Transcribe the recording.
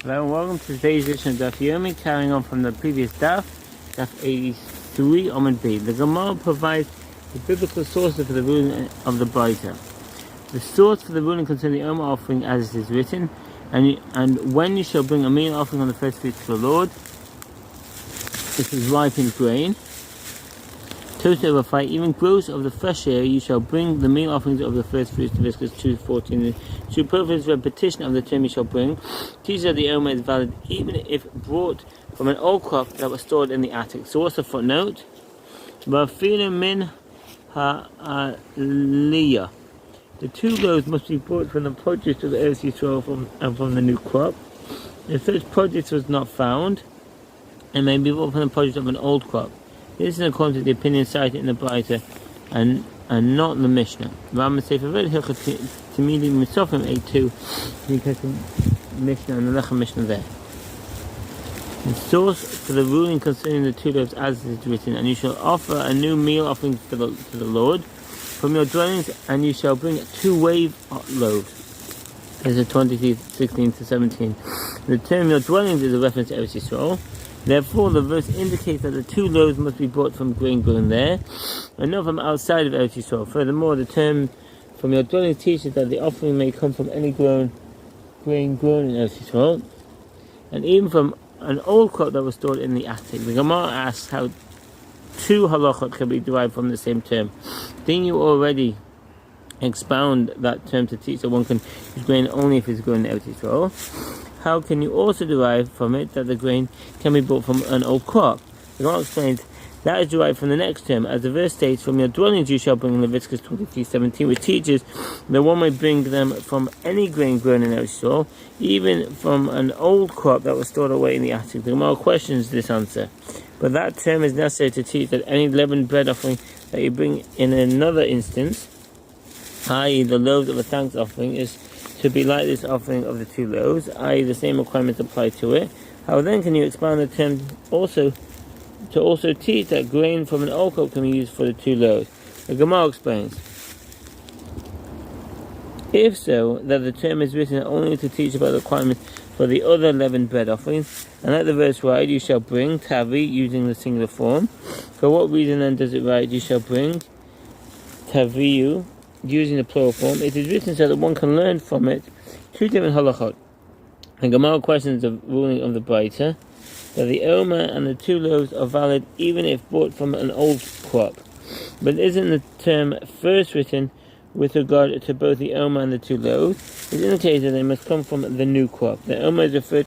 Hello and welcome to today's edition of Daf Yomi, carrying on from the previous Daf 83, Amud B. The Gemara provides the biblical sources for the ruling of the Braita. The source for the ruling concerning the Omer offering as it is written, and when you shall bring a meal offering on the first fruits to the Lord, this is ripened grain, toasted over fire, even gross of the fresh air, you shall bring the meal offerings of the first fruits, Leviticus 2:14. The superfluous repetition of the term you shall bring teaches that the Omer is valid even if brought from an old crop that was stored in the attic. So what's the footnote? Vafina min ha'aliyah. The two loaves must be brought from the produce of the Eretz Yisrael from the new crop. If such produce was not found, it may be brought from the produce of an old crop. This is in accordance with the opinion cited in the Braita and not the Mishnah. Rambam says for very hilchot Timidi Misofim 8:2, because the Mishnah and the Lechem Mishnah there. The source for the ruling concerning the two loaves as it is written, and you shall offer a new meal offering to the Lord from your dwellings, and you shall bring 2 wave loaves. This is 23:16-17. The term your dwellings is a reference to Eretz Yisrael. Therefore, the verse indicates that the 2 loaves must be brought from grain grown there, and not from outside of Eretz Yisrael. Furthermore, the term from your dwelling teaches that the offering may come from any grain grown in Eretz Yisrael, and even from an old crop that was stored in the attic. The Gemara asks how 2 halachot can be derived from the same term. Didn't you already expound that term to teach that one can use grain only if it's grown in Eretz Yisrael? How can you also derive from it that the grain can be bought from an old crop? The Gemara explains that is derived from the next term, as the verse states, from your dwellings you shall bring, in Leviticus 23:17, which teaches that one may bring them from any grain grown in Eretz Yisrael, even from an old crop that was stored away in the attic. The Gemara questions this answer, but that term is necessary to teach that any leavened bread offering that you bring in another instance, i.e. the loaves of a thanks offering, is to be like this offering of the 2 loaves, i.e. the same requirements apply to it. How then can you expand the term to also teach that grain from an old crop can be used for the 2 loaves? The Gemara explains, if so, that the term is written only to teach about the requirements for the other leavened bread offerings, and let the verse write, you shall bring tavi, using the singular form. For what reason then does it write, you shall bring taviu, using the plural form? It is written so that one can learn from it 2 different halachot. And Gemara questions the ruling of the Braita that the Omer and the 2 loaves are valid even if bought from an old crop. But isn't the term first written with regard to both the Omer and the 2 loaves? It indicates that they must come from the new crop. The Omer is referred